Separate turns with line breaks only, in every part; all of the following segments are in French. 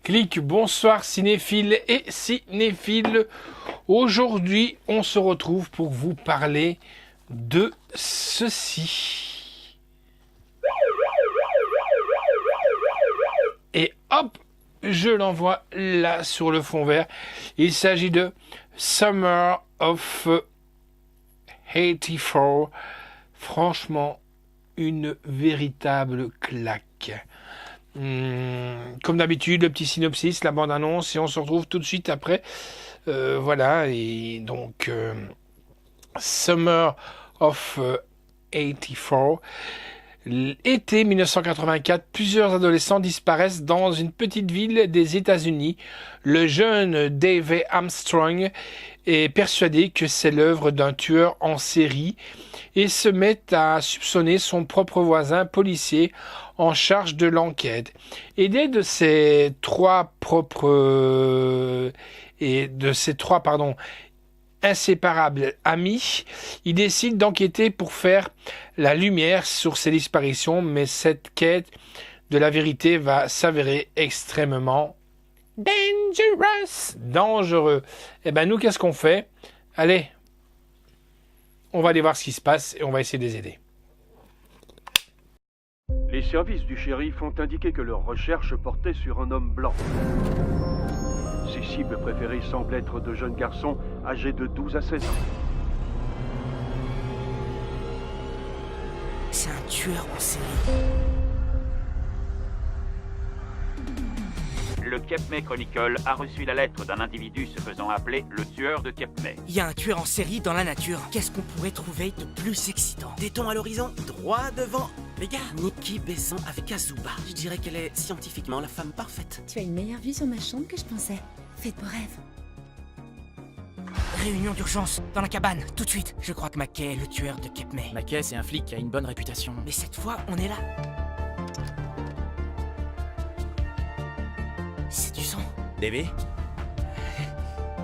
Clic, bonsoir cinéphiles et cinéphiles. Aujourd'hui, on se retrouve pour vous parler de ceci. Et hop, je l'envoie là sur le fond vert. Il s'agit de Summer of 84. Franchement, une véritable claque. Comme d'habitude, le petit synopsis, la bande-annonce, et on se retrouve tout de suite après. Voilà, et donc Summer of 84. Été 1984, plusieurs adolescents disparaissent dans une petite ville des États-Unis. Le jeune Dave Armstrong est persuadé que c'est l'œuvre d'un tueur en série et se met à soupçonner son propre voisin policier en charge de l'enquête. Aidé de ses trois inséparables amis, il décide d'enquêter pour faire la lumière sur ces disparitions, mais cette quête de la vérité va s'avérer extrêmement dangereux. Et ben nous, qu'est-ce qu'on fait? Allez, on va aller voir ce qui se passe et on va essayer de les aider.
Les services du shérif ont indiqué que leurs recherches portaient sur un homme blanc. Ses cibles préférées semblent être de jeunes garçons âgés de 12 à 16 ans.
C'est un tueur en série.
Le Cape May Chronicle a reçu la lettre d'un individu se faisant appeler le tueur de Cape May.
Il y a un tueur en série dans la nature. Qu'est-ce qu'on pourrait trouver de plus excitant?
Tétons à l'horizon, droit devant. Les gars, Nikki baissant avec Azuba. Je dirais qu'elle est scientifiquement la femme parfaite.
Tu as une meilleure vue sur ma chambre que je pensais. Fais de beaux rêves.
Réunion d'urgence, dans la cabane, tout de suite. Je crois que Mackay est le tueur de Cape May.
Mackay, c'est un flic qui a une bonne réputation.
Mais cette fois, on est là. C'est du sang.
Davey,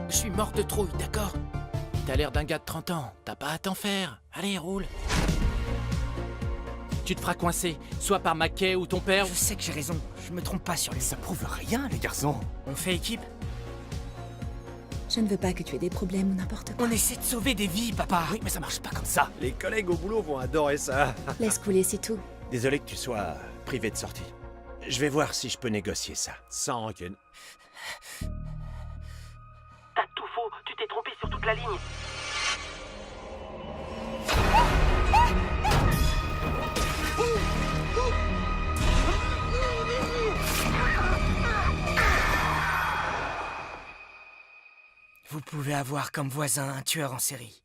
Je suis mort de trouille, d'accord?
t'as l'air d'un gars de 30 ans. T'as pas à t'en faire. Allez, roule. Tu te feras coincer, soit par Mackay ou ton père.
Je sais que j'ai raison, je me trompe pas sur lui.
Ça prouve rien, les garçons.
On fait équipe?
Je ne veux pas que tu aies des problèmes ou n'importe quoi.
On essaie de sauver des vies, papa.
Oui, mais ça marche pas comme ça.
Les collègues au boulot vont adorer ça.
Laisse couler, c'est tout.
Désolé que tu sois privé de sortie. Je vais voir si je peux négocier ça. Sans rancune.
T'as tout faux, tu t'es trompé sur toute la ligne.
Vous pouvez avoir comme voisin un tueur en série.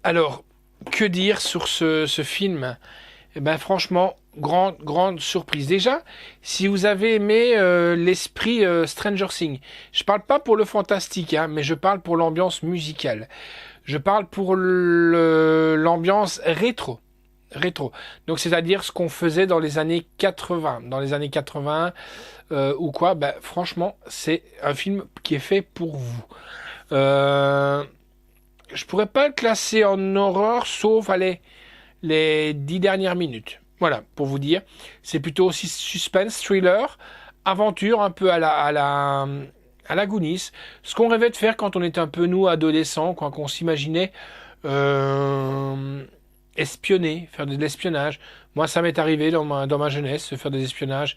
Alors, que dire sur ce film? Eh ben, franchement, grande surprise. Déjà, si vous avez aimé l'esprit Stranger Things, je parle pas pour le fantastique, hein, mais je parle pour l'ambiance musicale. Je parle pour l'ambiance rétro. Donc, c'est-à-dire ce qu'on faisait dans les années 80. Dans les années 80 ou quoi, ben, franchement, c'est un film qui est fait pour vous. Je pourrais pas le classer en horreur, sauf, allez, les 10 dernières minutes. Voilà, pour vous dire. C'est plutôt aussi suspense, thriller, aventure, un peu à la Goonies. Ce qu'on rêvait de faire quand on était un peu, nous, adolescents, quand on s'imaginait espionner, faire de l'espionnage. Moi, ça m'est arrivé dans ma jeunesse, faire des espionnages,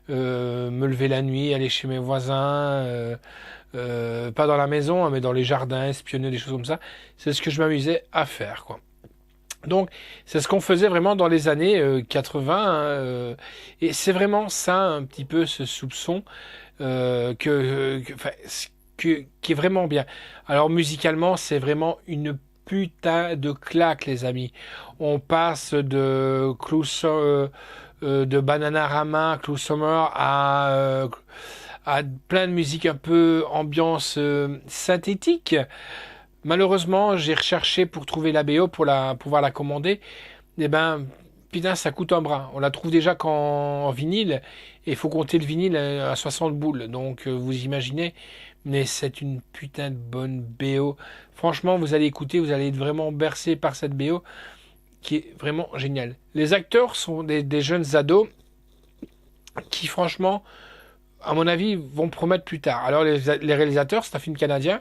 me lever la nuit, aller chez mes voisins, pas dans la maison, hein, mais dans les jardins, espionner, des choses comme ça. C'est ce que je m'amusais à faire, quoi. Donc, c'est ce qu'on faisait vraiment dans les années 80, et c'est vraiment ça, un petit peu, ce soupçon qui est vraiment bien. Alors, musicalement, c'est vraiment une putain de claque, les amis. On passe de de Bananarama, Clou Summer à plein de musique un peu ambiance synthétique. Malheureusement, j'ai recherché pour trouver la BO pour pouvoir la commander. Eh ben, putain, ça coûte un bras. On la trouve déjà qu'en vinyle, et il faut compter le vinyle à 60 boules. Donc, vous imaginez, mais c'est une putain de bonne BO. Franchement, vous allez écouter, vous allez être vraiment bercé par cette BO, qui est vraiment géniale. Les acteurs sont des jeunes ados, qui franchement, à mon avis, vont promettre plus tard. Alors, les réalisateurs, c'est un film canadien,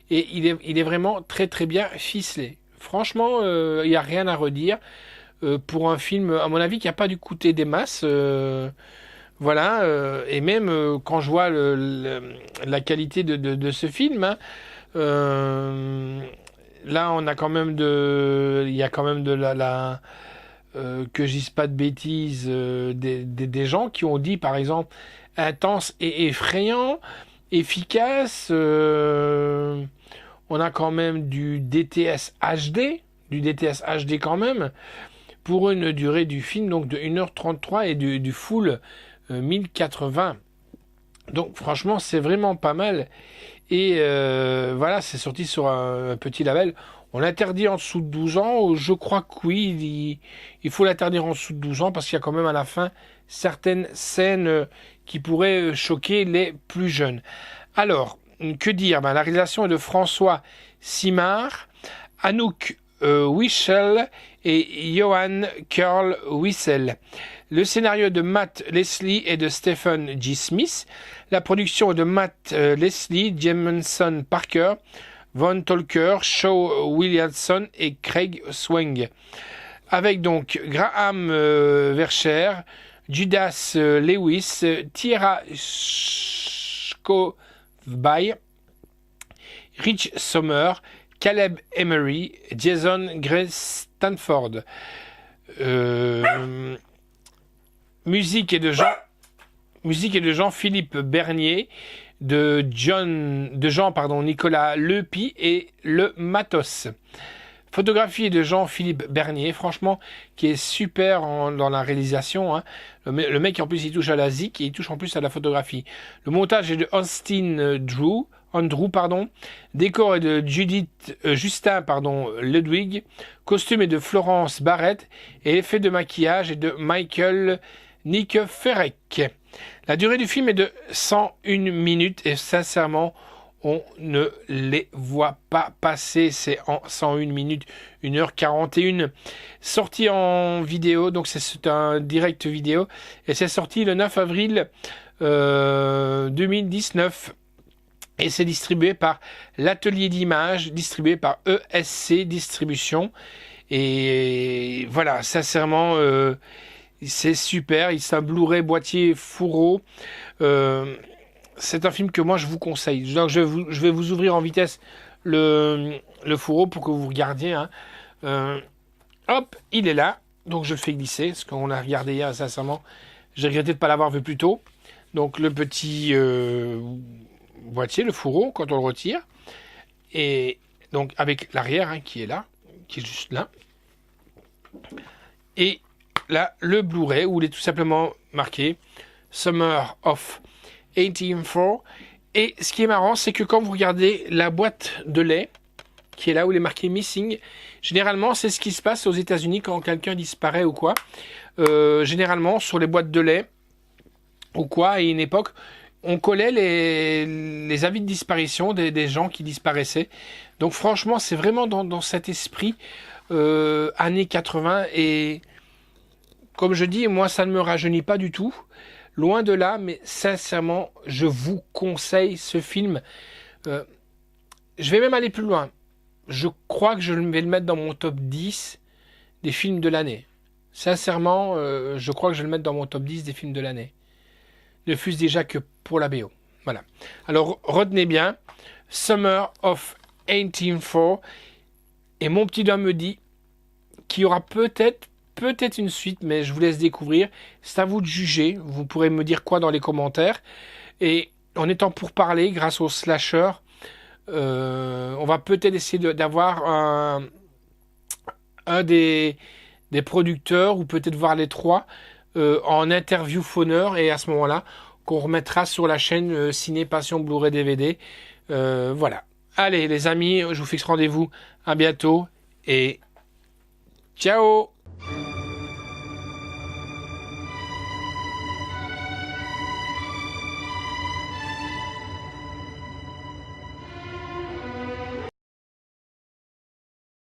et il est vraiment très très bien ficelé. Franchement, il n'y a rien à redire. Pour un film, à mon avis, qui n'a pas dû coûter des masses. Voilà. Et même quand je vois la qualité de ce film, hein, là, on a quand même il y a quand même que je dise pas de bêtises, des gens qui ont dit, par exemple, intense et effrayant, efficace. On a quand même du DTS HD quand même, pour une durée du film donc de 1h33 et du full 1080. Donc franchement, c'est vraiment pas mal. Et voilà, c'est sorti sur un petit label. On l'interdit en dessous de 12 ans. Je crois que oui, il faut l'interdire en dessous de 12 ans parce qu'il y a quand même à la fin certaines scènes qui pourraient choquer les plus jeunes. Alors, que dire? La réalisation est de François Simard, Anouk Wichel et Johan Karl Wissel. Le scénario de Matt Leslie et de Stephen G. Smith. La production est de Matt Leslie, Jameson Parker, Von Tolker, Shaw Williamson et Craig Swing. Avec donc Graham Vercher, Judas Lewis, Tira Scovby, Rich Sommer, Caleb Emery, Jason Gray Stanford. Musique est de Jean-Philippe Bernier, de Jean Nicolas Lepy et Le Matos. Photographie de Jean-Philippe Bernier, franchement, qui est super dans la réalisation. Hein. Le mec, en plus, il touche à la zik et il touche en plus à la photographie. Le montage est de Andrew, décor est de Justin Ludwig, costume est de Florence Barrett et effet de maquillage est de Michael Nickeferek. La durée du film est de 101 minutes et sincèrement, on ne les voit pas passer. C'est en 101 minutes, 1h41. Sorti en vidéo, donc c'est un direct vidéo et c'est sorti le 9 avril 2019. Et c'est distribué par l'Atelier d'Images, distribué par ESC Distribution. Et voilà, sincèrement, c'est super. C'est un Blu-ray boîtier fourreau. C'est un film que moi je vous conseille. Donc je vais vous ouvrir en vitesse le fourreau pour que vous regardiez. Hein. Hop, il est là. Donc je le fais glisser, parce qu'on a regardé hier, sincèrement. J'ai regretté de ne pas l'avoir vu plus tôt. Donc le petit boîtier, le fourreau, quand on le retire. Et donc avec l'arrière hein, qui est là, qui est juste là. Et là, le Blu-ray, où il est tout simplement marqué Summer of 1804. Et ce qui est marrant, c'est que quand vous regardez la boîte de lait, qui est là où il est marqué Missing, généralement, c'est ce qui se passe aux États-Unis quand quelqu'un disparaît ou quoi. Généralement, sur les boîtes de lait ou quoi, à une époque, on collait les avis de disparition des gens qui disparaissaient. Donc franchement, c'est vraiment dans cet esprit années 80. Et comme je dis, moi, ça ne me rajeunit pas du tout. Loin de là, mais sincèrement, je vous conseille ce film. Je vais même aller plus loin. Je crois que je vais le mettre dans mon top 10 des films de l'année. Sincèrement, je crois que je vais le mettre dans mon top 10 des films de l'année. Ne fût-ce déjà que pour la BO. Voilà. Alors, retenez bien, Summer of 1804. Et mon petit doigt me dit qu'il y aura peut-être une suite, mais je vous laisse découvrir. C'est à vous de juger. Vous pourrez me dire quoi dans les commentaires. Et en étant pour parler, grâce au slasher, on va peut-être essayer d'avoir un des producteurs, ou peut-être voir les trois, en interview phoneur, et à ce moment-là, qu'on remettra sur la chaîne Ciné Passion Blu-ray DVD. Voilà. Allez les amis, je vous fixe rendez-vous à bientôt et ciao.